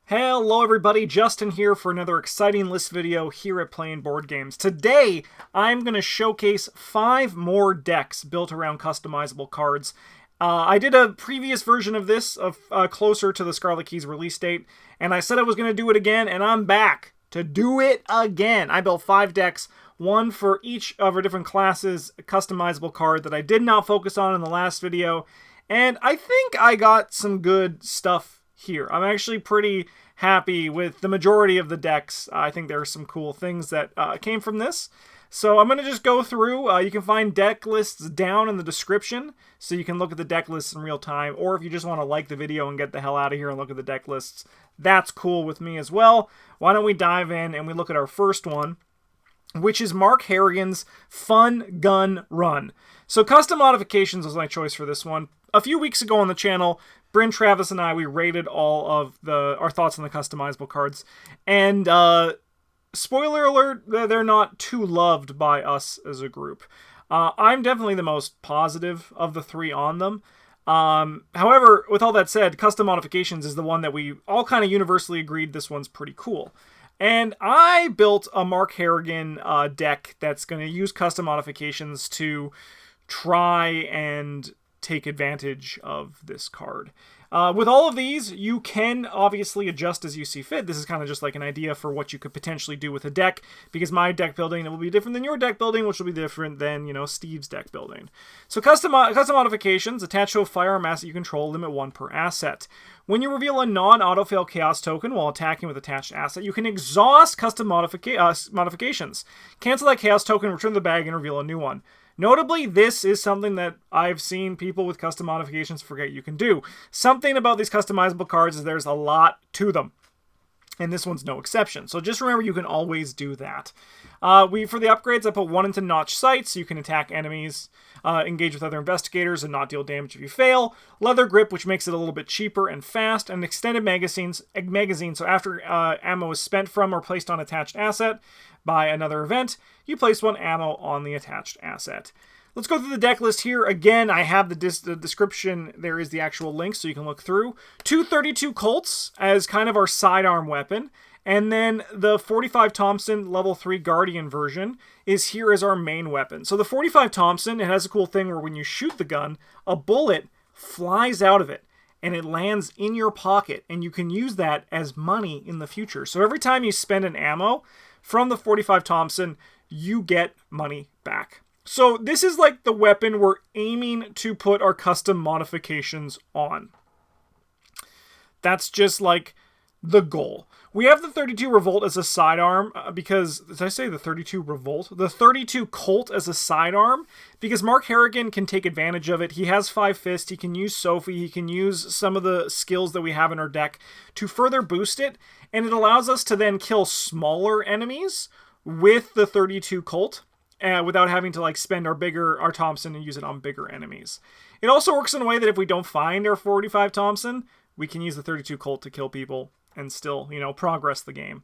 Hello everybody, Justin here for another exciting list video here at Playing Board Games. Today, I'm going to showcase 5 more decks built around customizable cards. I did a previous version of this, closer to the Scarlet Keys release date, and I said I was going to do it again, and I'm back to do it again. I built 5 decks, one for each of our different classes, a customizable card that I did not focus on in the last video, and I think I got some good stuff here. I'm actually pretty happy with the majority of the decks. I think there are some cool things that came from this. So I'm going to just go through. You can find deck lists down in the description, so you can look at the deck lists in real time. Or if you just want to like the video and get the hell out of here and look at the deck lists, that's cool with me as well. Why don't we dive in and we look at our first one, which is Mark Harrigan's Fun Gun Run. So Custom Modifications was my choice for this one. A few weeks ago on the channel, Bryn, Travis, and I, we rated all of our thoughts on the customizable cards. And spoiler alert, they're not too loved by us as a group. I'm definitely the most positive of the 3 on them. However, with all that said, Custom Modifications is the one that we all kind of universally agreed this one's pretty cool. And I built a Mark Harrigan deck that's going to use Custom Modifications to try and take advantage of this card. With all of these, you can obviously adjust as you see fit. This is kind of just like an idea for what you could potentially do with a deck, because my deck building will be different than your deck building, which will be different than, Steve's deck building. So custom modifications, attached to a firearm asset you control, limit 1 per asset. When you reveal a non-auto-fail chaos token while attacking with attached asset, you can exhaust custom modifications. Cancel that chaos token, return the bag, and reveal a new one. Notably, this is something that I've seen people with custom modifications forget you can do. Something about these customizable cards is there's a lot to them, and this one's no exception. So just remember, you can always do that. For the upgrades, I put 1 into Notch Sight, so you can attack enemies, engage with other investigators, and not deal damage if you fail. Leather Grip, which makes it a little bit cheaper and fast. And extended magazine, so after ammo is spent from or placed on attached asset by another event, you place 1 ammo on the attached asset. Let's go through the deck list here. Again, I have the description. There is the actual link, so you can look through. 232 Colts as kind of our sidearm weapon. And then the 45 Thompson level 3 Guardian version is here as our main weapon. So the 45 Thompson, it has a cool thing where when you shoot the gun, a bullet flies out of it and it lands in your pocket, and you can use that as money in the future. So every time you spend an ammo from the 45 Thompson, you get money back. So this is like the weapon we're aiming to put our custom modifications on. That's just like the goal. We have the 32 Revolt as a sidearm because, did I say the 32 Revolt? The 32 Colt as a sidearm, because Mark Harrigan can take advantage of it. He has 5 Fist, he can use Sophie, he can use some of the skills that we have in our deck to further boost it, and it allows us to then kill smaller enemies with the 32 Colt without having to spend our Thompson and use it on bigger enemies. It also works in a way that if we don't find our 45 Thompson, we can use the 32 Colt to kill people and still, progress the game.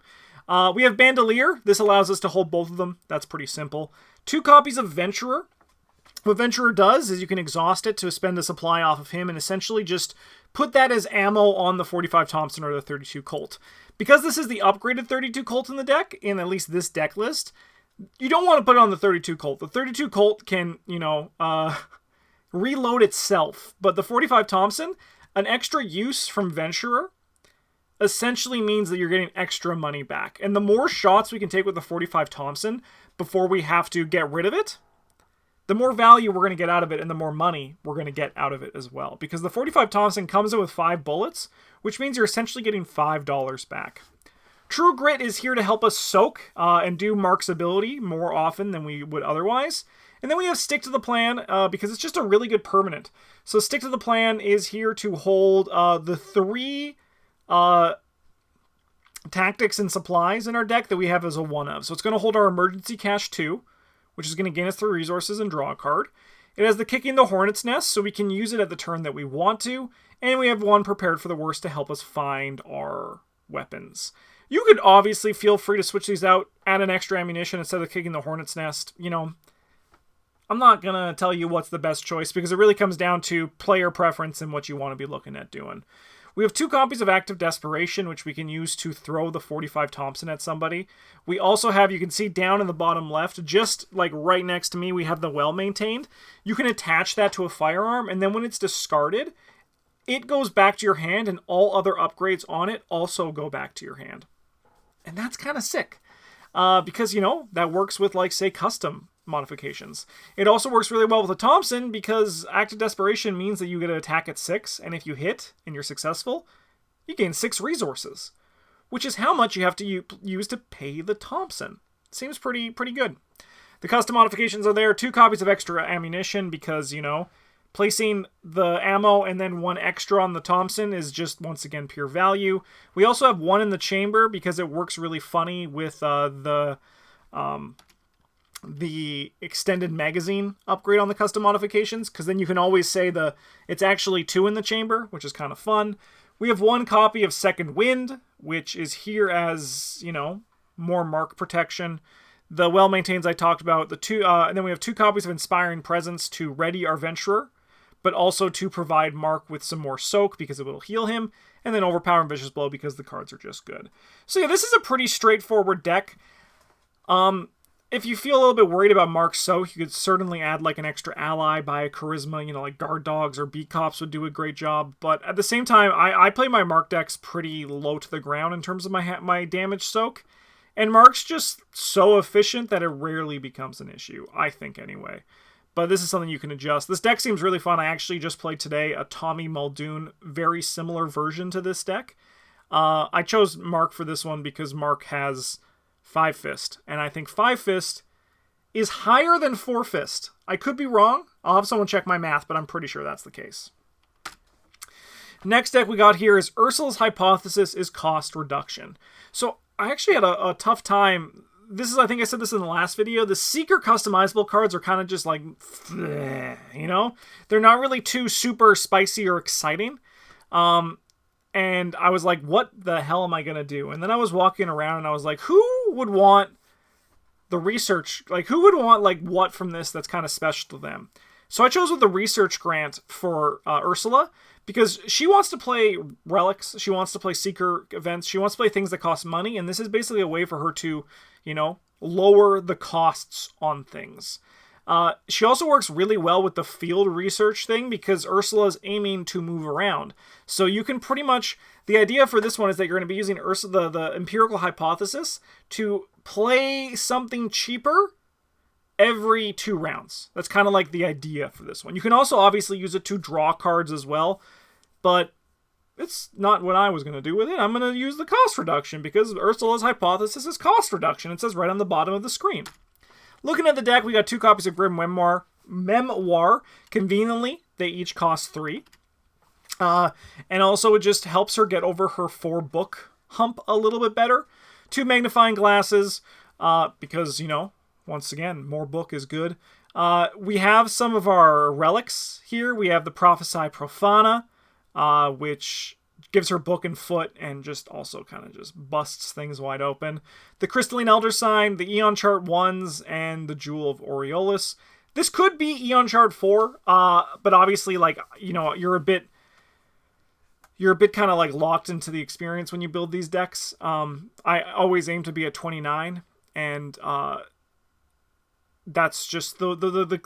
We have Bandolier. This allows us to hold both of them. That's pretty simple. 2 copies of Venturer. What Venturer does is you can exhaust it to spend a supply off of him and essentially just put that as ammo on the 45 Thompson or the 32 Colt. Because this is the upgraded 32 Colt in the deck, in at least this deck list, you don't want to put it on the 32 Colt. The 32 Colt can, reload itself. But the 45 Thompson, an extra use from Venturer, essentially means that you're getting extra money back. And the more shots we can take with the 45 Thompson before we have to get rid of it, the more value we're going to get out of it and the more money we're going to get out of it as well. Because the 45 Thompson comes in with 5 bullets, which means you're essentially getting $5 back. True Grit is here to help us soak and do Mark's ability more often than we would otherwise. And then we have Stick to the Plan because it's just a really good permanent. So Stick to the Plan is here to hold the 3 tactics and supplies in our deck that we have as a 1 of. So it's going to hold our Emergency Cache 2, which is going to gain us 3 resources and draw a card. It has the Kicking the Hornet's Nest, so we can use it at the turn that we want to. And we have 1 Prepared for the Worst to help us find our weapons. You could obviously feel free to switch these out, add an extra ammunition instead of Kicking the Hornet's Nest. I'm not going to tell you what's the best choice because it really comes down to player preference and what you want to be looking at doing. We have 2 copies of Active Desperation, which we can use to throw the 45 Thompson at somebody. We also have, you can see down in the bottom left, just like right next to me, we have the Well-Maintained. You can attach that to a firearm, and then when it's discarded, it goes back to your hand, and all other upgrades on it also go back to your hand. And that's kind of sick. Because, you know, that works with, like, say, custom modifications. It also works really well with a Thompson because Active Desperation means that you get an attack at 6, and if you hit and you're successful, you gain 6 resources, which is how much you have to use to pay the Thompson. Seems pretty good. The custom modifications are there. 2 copies of extra ammunition because, you know, placing the ammo and then 1 extra on the Thompson is just, once again, pure value. We also have 1 in the chamber because it works really funny with the extended magazine upgrade on the custom modifications, because then you can always say it's actually 2 in the chamber, which is kind of fun. We have 1 copy of Second Wind, which is here as, you know, more mark protection. The Well-Maintained I talked about. And then we have 2 copies of Inspiring Presence to ready our Venturer, but also to provide Mark with some more soak because it will heal him, and then Overpowering Vicious Blow because the cards are just good. So yeah, this is a pretty straightforward deck. If you feel a little bit worried about Mark's soak, you could certainly add like an extra ally, buy a charisma, you know, like Guard Dogs or Beat Cops would do a great job. But at the same time, I play my Mark decks pretty low to the ground in terms of my damage soak. And Mark's just so efficient that it rarely becomes an issue, I think anyway. But this is something you can adjust. This deck seems really fun. I actually just played today a Tommy Muldoon, very similar version to this deck. I chose Mark for this one because Mark has 5 Fist. And I think 5 Fist is higher than 4 Fist. I could be wrong. I'll have someone check my math, but I'm pretty sure that's the case. Next deck we got here is Ursula's Hypothesis is Cost Reduction. So I actually had a tough time. I think I said this in the last video. The Seeker customizable cards are kind of just like, you know? They're not really too super spicy or exciting. And I was like, what the hell am I going to do? And then I was walking around and I was like, who would want the research? Like, who would want, like, what from this that's kind of special to them? So I chose with the research grant for Ursula because she wants to play relics. She wants to play Seeker events. She wants to play things that cost money. And this is basically a way for her to, you know, lower the costs on things. She also works really well with the field research thing because Ursula's aiming to move around. So you can pretty much, the idea for this one is that you're going to be using the Empirical Hypothesis to play something cheaper every 2 rounds. That's kind of like the idea for this one. You can also obviously use it to draw cards as well, but it's not what I was going to do with it. I'm going to use the cost reduction because Ursula's Hypothesis is cost reduction. It says right on the bottom of the screen. Looking at the deck, we got 2 copies of Grim Memoir. Conveniently, they each cost 3. And also it just helps her get over her 4-book hump a little bit better. 2 magnifying glasses, because, you know, once again, more book is good. We have some of our relics here. We have the Prophesy Profana, which gives her book and foot and just also kind of just busts things wide open. The Crystalline Elder Sign, the Eon Chart 1s, and the Jewel of Aureolus. This could be Eon Chart 4, but obviously, like, you know, you're a bit kind of like locked into the experience when you build these decks. I always aim to be at 29, and that's just the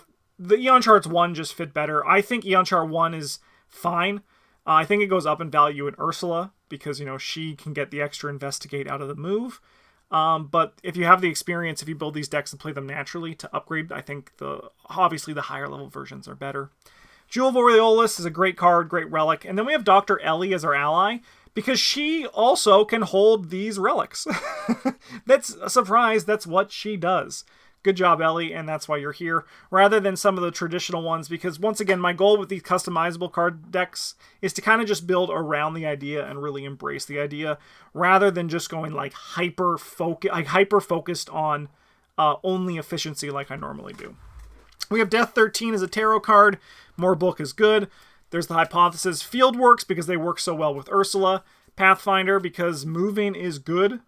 Eon Charts 1 just fit better. I think Eon Chart 1 is fine. I think it goes up in value in Ursula because, you know, she can get the extra investigate out of the move. But if you have the experience, if you build these decks and play them naturally to upgrade, I think obviously the higher level versions are better. Jewel of Aureolus is a great card, great relic. And then we have Dr. Ellie as our ally because she also can hold these relics. That's a surprise. That's what she does. Good job, Ellie, and that's why you're here, rather than some of the traditional ones, because once again, my goal with these customizable card decks is to kind of just build around the idea and really embrace the idea, rather than just going like hyper-focused on only efficiency like I normally do. We have Death 13 as a tarot card. More book is good. There's the Hypothesis. Field works because they work so well with Ursula. Pathfinder because moving is good.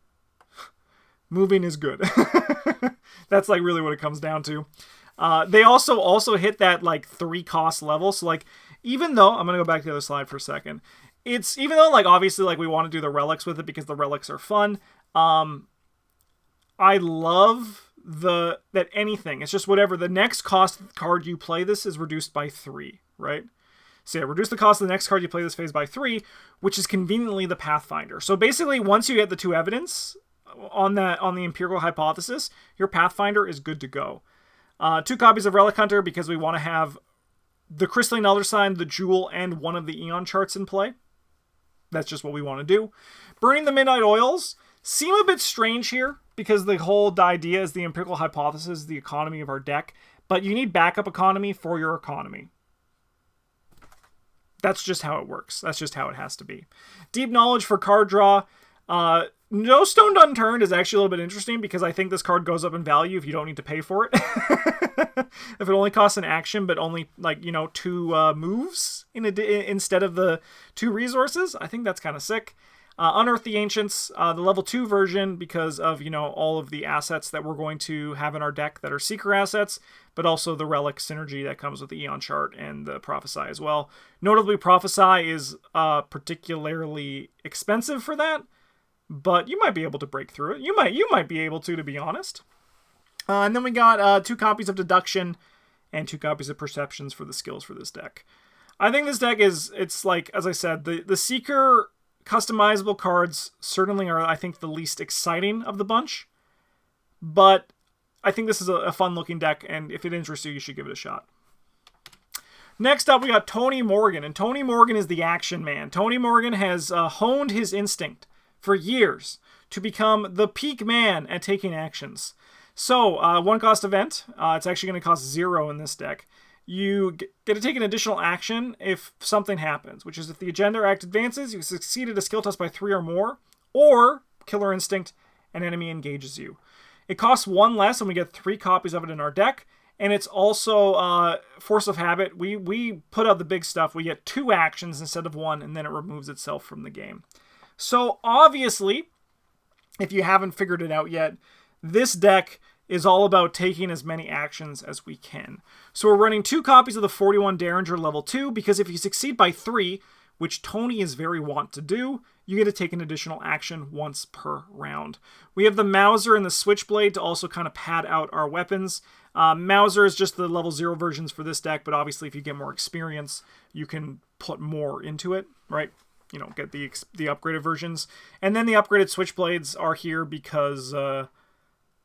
Moving is good. That's like really what it comes down to. They also hit that like 3 cost level. So like, even though, I'm going to go back to the other slide for a second. it's, even though, like, obviously, like, we want to do the relics with it because the relics are fun, I love that anything, it's just whatever, the next cost card you play this is reduced by 3, right? So yeah, reduce the cost of the next card you play this phase by 3, which is conveniently the Pathfinder. So basically, once you get the 2 evidence on the Empirical Hypothesis, your Pathfinder is good to go. 2 copies of Relic Hunter because we want to have the Crystalline Elder Sign, the Jewel, and one of the Eon charts in play. That's just what we want to do. Burning the Midnight Oils seem a bit strange here because the whole idea is the Empirical Hypothesis, the economy of our deck, but you need backup economy for your economy. That's just how it works. That's just how it has to be. Deep Knowledge for card draw. No Stone Unturned is actually a little bit interesting because I think this card goes up in value if you don't need to pay for it. If it only costs an action, but only, like, 2 moves instead of the 2 resources, I think that's kind of sick. Unearth the Ancients, the level 2 version, because of, all of the assets that we're going to have in our deck that are Seeker assets, but also the Relic synergy that comes with the Eon chart and the Prophesy as well. Notably, Prophesy is particularly expensive for that, but you might be able to break through it. You might be able to be honest. And then we got 2 copies of Deduction and 2 copies of Perceptions for the skills for this deck. I think this deck it's like, as I said, the Seeker customizable cards certainly are, I think, the least exciting of the bunch. But I think this is a fun-looking deck, and if it interests you, you should give it a shot. Next up, we got Tony Morgan, and Tony Morgan is the action man. Tony Morgan has honed his instinct for years to become the peak man at taking actions. So, 1 cost event. It's actually going to cost 0 in this deck. You get to take an additional action if something happens, which is if the agenda or act advances, you succeed at a skill test by 3 or more, or Killer Instinct, an enemy engages you. It costs 1 less, and we get 3 copies of it in our deck, and it's also Force of Habit. We put out the big stuff. We get 2 actions instead of 1, and then it removes itself from the game. So, obviously, if you haven't figured it out yet, this deck is all about taking as many actions as we can. So we're running 2 copies of the 41 Derringer level 2, because if you succeed by 3, which Tony is very wont to do, you get to take an additional action once per round. We have the Mauser and the Switchblade to also kind of pad out our weapons. Mauser is just the level 0 versions for this deck, but obviously if you get more experience, you can put more into it, right? Get the upgraded versions. And then the upgraded Switchblades are here because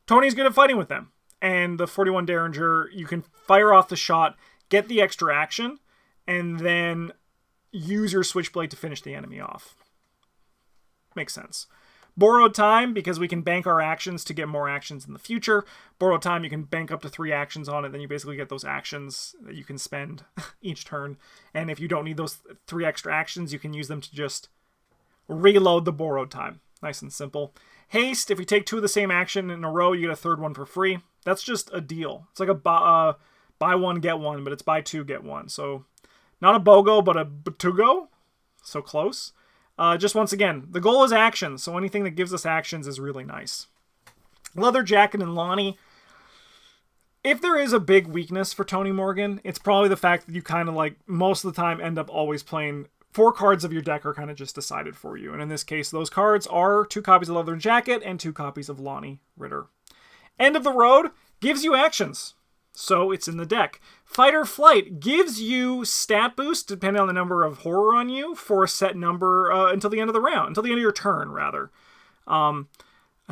Tony's good at fighting with them. And the 41 Derringer, you can fire off the shot, get the extra action, and then use your Switchblade to finish the enemy off. Makes sense. Borrowed Time, because we can bank our actions to get more actions in the future. Borrowed Time, you can bank up to 3 actions on it, then you basically get those actions that you can spend each turn. And if you don't need those 3 extra actions, you can use them to just reload the Borrowed Time. Nice and simple. Haste, if we take 2 of the same action in a row, you get a 3rd one for free. That's just a deal. It's like a buy 1, get 1, but it's buy 2, get 1. So, not a BOGO, but a BTUGO. So close. Just once again, the goal is action, so anything that gives us actions is really nice. Leather Jacket and Lonnie. If there is a big weakness for Tony Morgan, it's probably the fact that you kind of, like, most of the time end up always playing 4 cards of your deck are kind of just decided for you. And in this case, those cards are 2 copies of Leather Jacket and 2 copies of Lonnie Ritter. End of the Road gives you actions, so it's in the deck. Fight or Flight gives you stat boost, depending on the number of horror on you, for a set number until the end of the round. Until the end of your turn, rather. I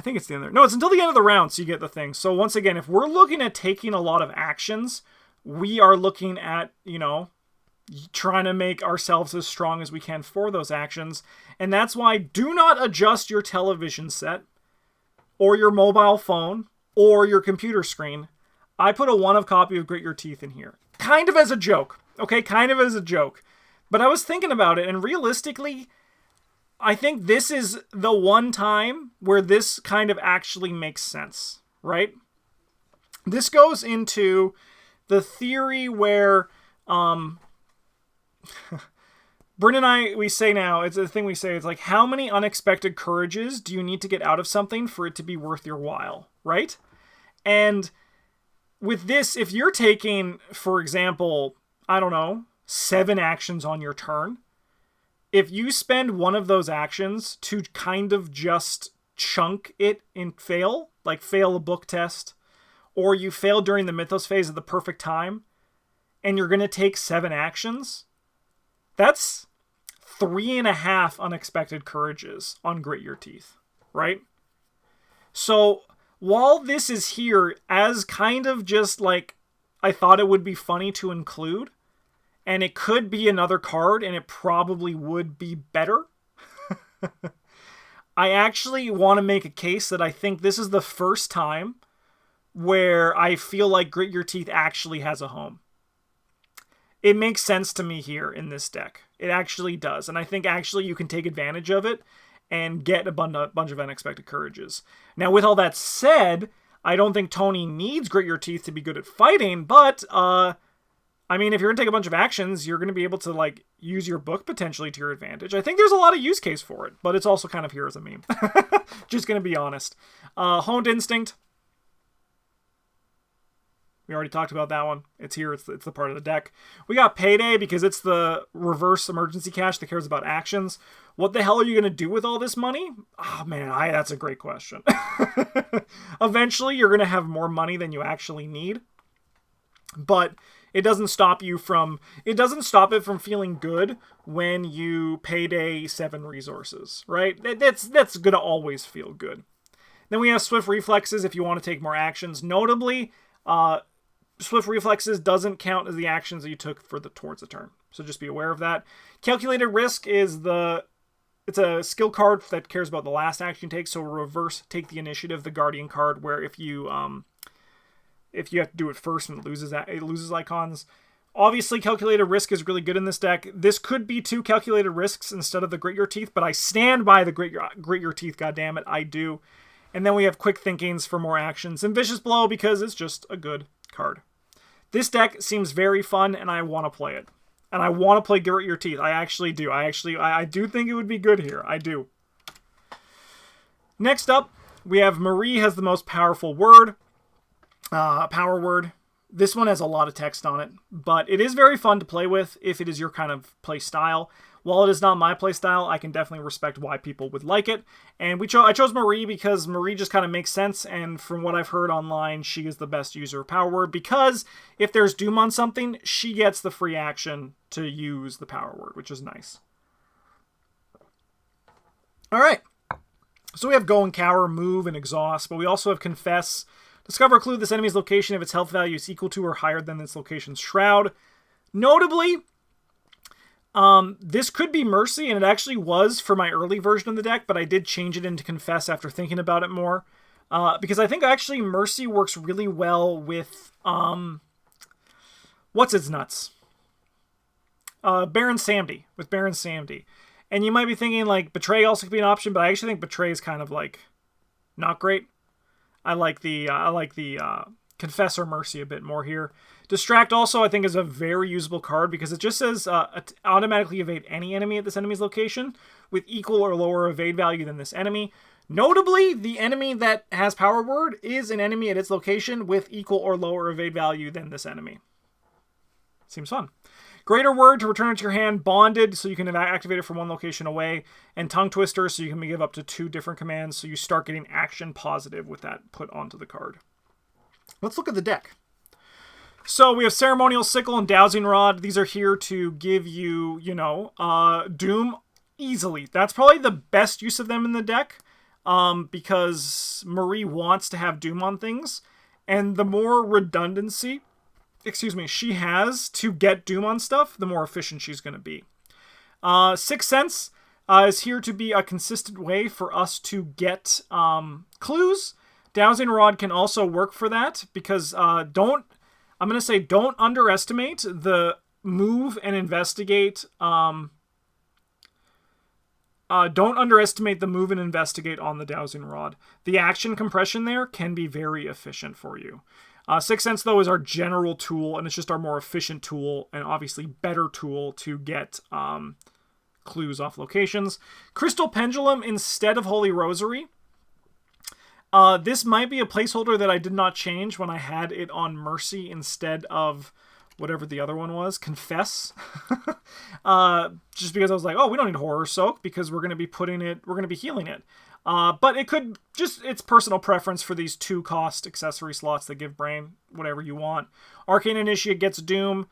think it's the end of the... No, it's until the end of the round, so you get the thing. So once again, if we're looking at taking a lot of actions, we are looking at, trying to make ourselves as strong as we can for those actions. And that's why do not adjust your television set or your mobile phone or your computer screen. I put a 1-of copy of Grit Your Teeth in here. Kind of as a joke. Okay, kind of as a joke. But I was thinking about it, and realistically, I think this is the one time where this kind of actually makes sense, right? This goes into the theory where... Bryn and I, we say now, it's a thing we say, it's like, how many unexpected courages do you need to get out of something for it to be worth your while, right? And with this, if you're taking, for example, I don't know, 7 actions on your turn, if you spend one of those actions to kind of just chunk it and fail, like fail a book test, or you fail during the Mythos phase at the perfect time, and you're going to take 7 actions, that's 3.5 unexpected courages on Grit Your Teeth, right? So while this is here as kind of just like, I thought it would be funny to include, and it could be another card, and it probably would be better, I actually want to make a case that I think this is the first time where I feel like Grit Your Teeth actually has a home. It makes sense to me here in this deck. It actually does. And I think actually you can take advantage of it and get a bunch of unexpected courages. Now, with all that said, I don't think Tony needs Grit Your Teeth to be good at fighting, but, I mean, if you're going to take a bunch of actions, you're going to be able to, like, use your book potentially to your advantage. I think there's a lot of use case for it, but it's also kind of here as a meme. Just going to be honest. Honed Instinct. We already talked about that one. It's here. It's the part of the deck. We got Payday because it's the reverse emergency cash that cares about actions. What the hell are you going to do with all this money? Oh, man, that's a great question. Eventually, you're going to have more money than you actually need. But it doesn't stop it from feeling good when you Payday 7 resources, right? That's going to always feel good. Then we have Swift Reflexes if you want to take more actions. Notably, Swift Reflexes doesn't count as the actions that you took towards the turn. So just be aware of that. Calculated Risk is it's a skill card that cares about the last action you take. So reverse Take the Initiative, the Guardian card, where if you have to do it first and it loses icons. Obviously, Calculated Risk is really good in this deck. This could be 2 Calculated Risks instead of the Grit Your Teeth, but I stand by the Grit Your Teeth, goddammit, I do. And then we have Quick Thinkings for more actions, and Vicious Blow because it's just a good card. This deck seems very fun, and I want to play it. And I want to play Grit Your Teeth. I actually do. I do think it would be good here. I do. Next up, we have Marie has the most powerful word. Power word. This one has a lot of text on it, but it is very fun to play with if it is your kind of play style. While it is not my play style, I can definitely respect why people would like it. And I chose Marie because Marie just kind of makes sense, and from what I've heard online, she is the best user of Power Word, because if there's Doom on something, she gets the free action to use the Power Word, which is nice. Alright, so we have Go and Cower, Move, and Exhaust, but we also have Confess. Discover a clue this enemy's location if its health value is equal to or higher than its location's shroud. Notably, this could be Mercy, and it actually was for my early version of the deck, but I did change it into Confess after thinking about it more. Because I think actually Mercy works really well with, what's its nuts? Baron Samedi, with Baron Samedi. And you might be thinking, like, Betray also could be an option, but I actually think Betray is kind of, like, not great. I like the Confess or Mercy a bit more here. Distract also, I think, is a very usable card because it just says automatically evade any enemy at this enemy's location with equal or lower evade value than this enemy. Notably, the enemy that has Power Word is an enemy at its location with equal or lower evade value than this enemy. Seems fun. Greater Word to return it to your hand. Bonded, so you can activate it from one location away. And Tongue Twister, so you can give up to 2 different commands, so you start getting action positive with that put onto the card. Let's look at the deck. So we have Ceremonial Sickle and Dowsing Rod. These are here to give you, Doom easily. That's probably the best use of them in the deck, because Marie wants to have Doom on things. And the more redundancy she has to get Doom on stuff, the more efficient she's going to be. Sixth Sense is here to be a consistent way for us to get clues. Dowsing Rod can also work for that, because don't underestimate the move and investigate. Don't underestimate the move and investigate on the Dowsing Rod. The action compression there can be very efficient for you. Sixth Sense, though, is our general tool, and it's just our more efficient tool, and obviously better tool to get clues off locations. Crystal Pendulum instead of Holy Rosary. This might be a placeholder that I did not change when I had it on Mercy instead of whatever the other one was, Confess. Just because I was like, oh, we don't need Horror Soak because we're going to be healing it. But it could it's personal preference for these 2-cost accessory slots that give Brain, whatever you want. Arcane Initiate gets Doom,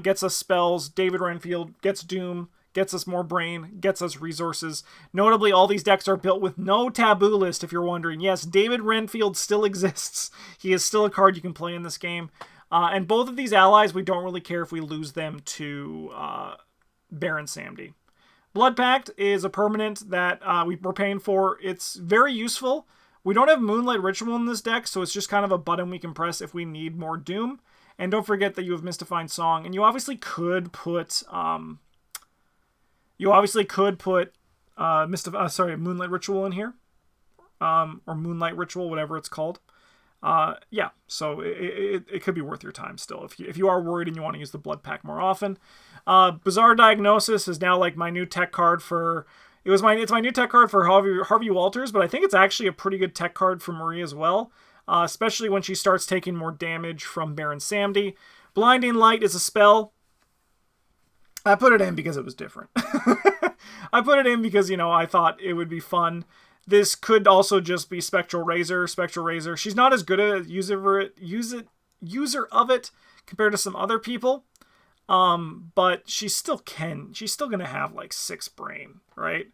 gets us spells. David Renfield gets Doom, gets us more Brain, gets us resources. Notably, all these decks are built with no taboo list, if you're wondering. Yes, David Renfield still exists. He is still a card you can play in this game. And both of these allies, we don't really care if we lose them to Baron Samedi. Blood Pact is a permanent that we're paying for. It's very useful. We don't have Moonlight Ritual in this deck, so it's just kind of a button we can press if we need more Doom. And don't forget that you have Mystifying Song, and you obviously could put Moonlight Ritual in here, or Moonlight Ritual, whatever it's called. Yeah, so it could be worth your time still if you are worried and you want to use the Blood Pack more often. Bizarre Diagnosis is now like my new tech card for... It's my new tech card for Harvey Walters, but I think it's actually a pretty good tech card for Marie as well, especially when she starts taking more damage from Baron Samedi. Blinding Light is a spell. I put it in because it was different. I put it in because, I thought it would be fun. This could also just be Spectral Razor. She's not as good a user of it compared to some other people. But she's still going to have like 6 Brain, right?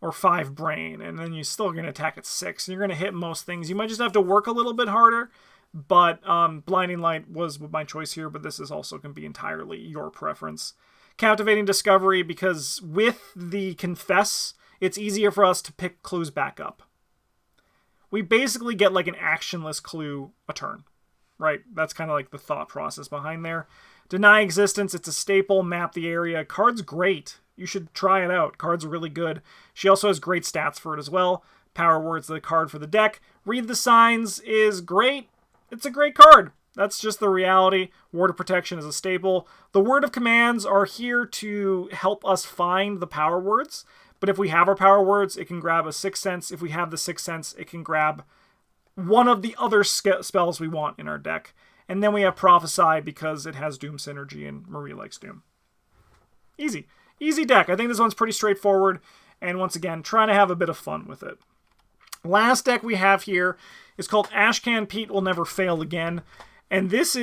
Or 5 Brain, and then you're still going to attack at 6, and you're going to hit most things. You might just have to work a little bit harder, but Blinding Light was my choice here, but this is also going to be entirely your preference. Captivating Discovery, because with the Confess, it's easier for us to pick clues back up. We basically get like an actionless clue a turn, right? That's kind of like the thought process behind there. Deny Existence, it's a staple. Map the Area. Card's great. You should try it out. Card's really good. She also has great stats for it as well. Power Word's the card for the deck. Read the Signs is great. It's a great card. That's just the reality. Word of Protection is a staple. The Word of Commands are here to help us find the power words. But if we have our power words, it can grab a 6th Sense. If we have the 6th Sense, it can grab one of the other spells we want in our deck. And then we have Prophesy because it has Doom synergy and Marie likes Doom. Easy. Easy deck. I think this one's pretty straightforward. And once again, trying to have a bit of fun with it. Last deck we have here is called Ashcan Pete Will Never Fail Again. And this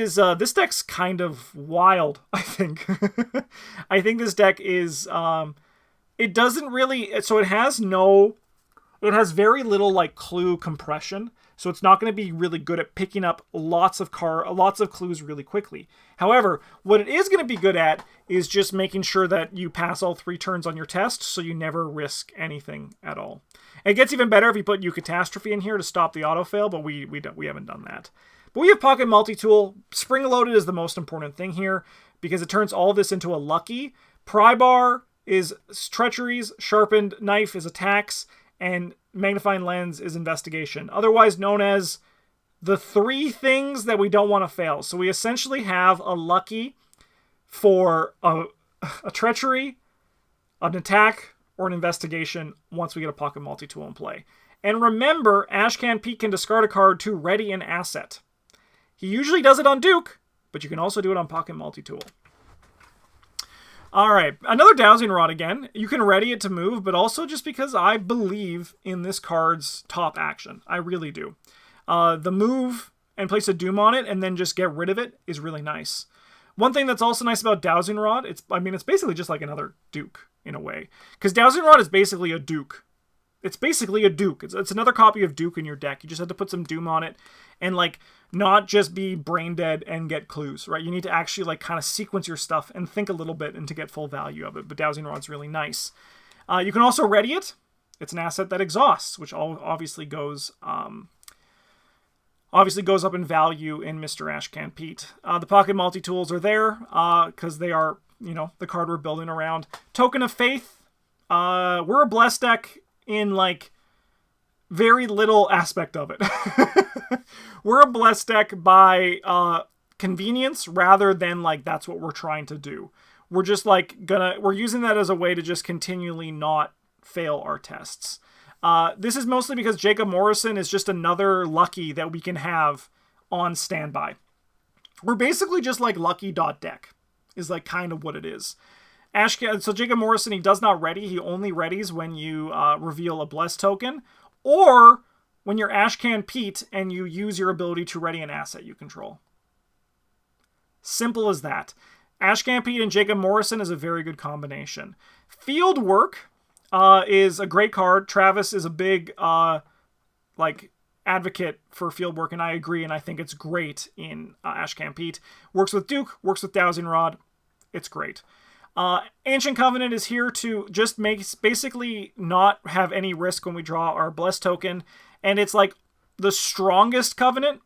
deck's kind of wild, I think. I think this deck is... it doesn't really... So it has very little like clue compression. So it's not going to be really good at picking up lots of clues really quickly. However, what it is going to be good at is just making sure that you pass all 3 turns on your test, so you never risk anything at all. It gets even better if you put Eucatastrophe in here to stop the auto-fail, but we haven't done that. But we have Pocket Multi-Tool. Spring-Loaded is the most important thing here, because it turns all this into a lucky. Prybar is Treacheries, Sharpened Knife is attacks, and Magnifying Lens is Investigation, otherwise known as the 3 things that we don't want to fail. So we essentially have a lucky for a Treachery, an attack, or an Investigation once we get a Pocket Multi-Tool in play. And remember, Ashcan Pete can discard a card to ready an asset. He usually does it on Duke, but you can also do it on Pocket Multi-Tool. Alright, another Dowsing Rod again. You can ready it to move, but also just because I believe in this card's top action. I really do. The move and place a Doom on it and then just get rid of it is really nice. One thing that's also nice about Dowsing Rod, it's basically just like another Duke in a way. Because Dowsing Rod is basically a Duke. It's basically a Duke. It's another copy of Duke in your deck. You just have to put some Doom on it and like not just be brain dead and get clues, right? You need to actually like kind of sequence your stuff and think a little bit and to get full value of it. But Dowsing Rod's really nice. You can also ready it. It's an asset that exhausts, which obviously goes up in value in Mr. Ashcan Pete. The Pocket Multi-Tools are there because they are, the card we're building around. Token of Faith. We're a Blessed deck in like very little aspect of it. We're a Blessed deck by convenience rather than like that's what we're trying to do. We're just like we're using that as a way to just continually not fail our tests. This is mostly because Jacob Morrison is just another lucky that we can have on standby. We're basically just like lucky.deck is like kind of what it is. So Jacob Morrison, he does not ready. He only readies when you reveal a Bless token, or when you're Ashcan Pete and you use your ability to ready an asset you control. Simple as that. Ashcan Pete and Jacob Morrison is a very good combination. Field Work is a great card. Travis is a big advocate for Field Work, and I agree, and I think it's great in Ashcan Pete. Works with Duke, works with Dowsing Rod. It's great. Ancient Covenant is here to just basically not have any risk when we draw our Bless token, and it's like the strongest Covenant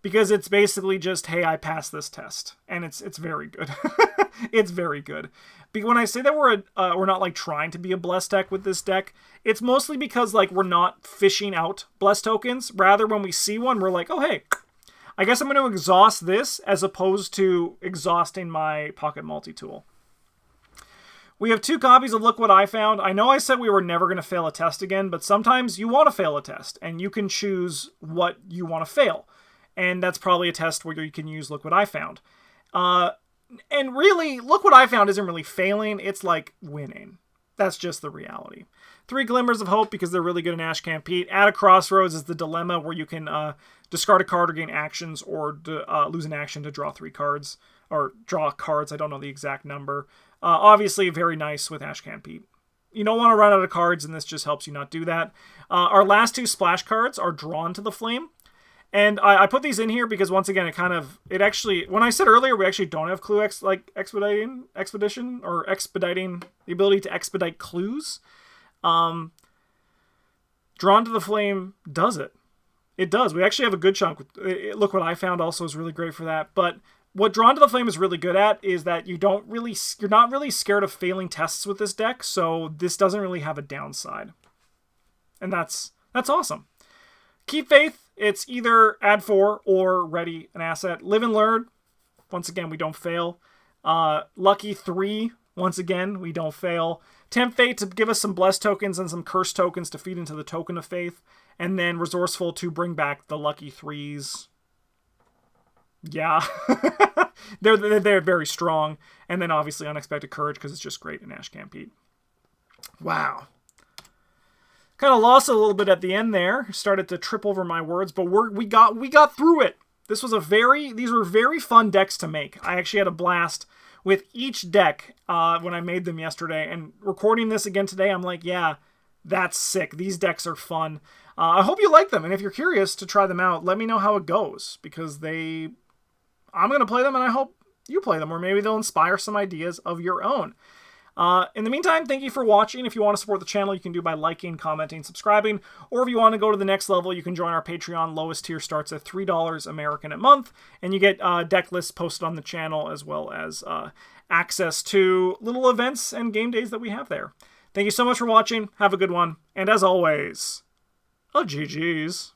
because it's basically just, hey, I passed this test, and it's very good. It's very good. When I say that we're not like trying to be a Bless deck with this deck, it's mostly because like we're not fishing out Bless tokens. Rather, when we see one, we're like, oh hey, I guess I'm going to exhaust this as opposed to exhausting my Pocket Multi-Tool. We have 2 copies of Look What I Found. I know I said we were never going to fail a test again, but sometimes you want to fail a test, and you can choose what you want to fail. And that's probably a test where you can use Look What I Found. And really, Look What I Found isn't really failing, it's like winning. That's just the reality. 3 Glimmers of Hope because they're really good in Ashcan Pete. At a Crossroads is the dilemma where you can discard a card or gain actions, or lose an action to draw 3 cards. Or draw cards, I don't know the exact number. Obviously, very nice with Ashcan Pete. You don't want to run out of cards, and this just helps you not do that. Our last 2 splash cards are Drawn to the Flame. And I put these in here because, once again, it actually, when I said earlier we actually don't have clue expediting the ability to expedite clues, Drawn to the Flame does it. It does. We actually have a good chunk. Look What I Found also is really great for that. But what Drawn to the Flame is really good at is that you're not really scared of failing tests with this deck, so this doesn't really have a downside. And that's awesome. Keep Faith, it's either add 4 or ready an asset. Live and Learn, once again, we don't fail. Lucky 3, once again, we don't fail. Tempt Fate to give us some Bless tokens and some Curse tokens to feed into the Token of Faith. And then Resourceful to bring back the Lucky 3s. Yeah. they're very strong. And then obviously Unexpected Courage because it's just great in Ashcan Pete. Wow. Kind of lost a little bit at the end there. Started to trip over my words, but we got through it. These were very fun decks to make. I actually had a blast with each deck when I made them yesterday, and recording this again today, I'm like, yeah, that's sick. These decks are fun. I hope you like them, and if you're curious to try them out, let me know how it goes, because I'm going to play them, and I hope you play them, or maybe they'll inspire some ideas of your own. In the meantime, thank you for watching. If you want to support the channel, you can do by liking, commenting, subscribing, or if you want to go to the next level, you can join our Patreon. Lowest tier starts at $3 American a month, and you get deck lists posted on the channel, as well as access to little events and game days that we have there. Thank you so much for watching. Have a good one, and as always, GG's.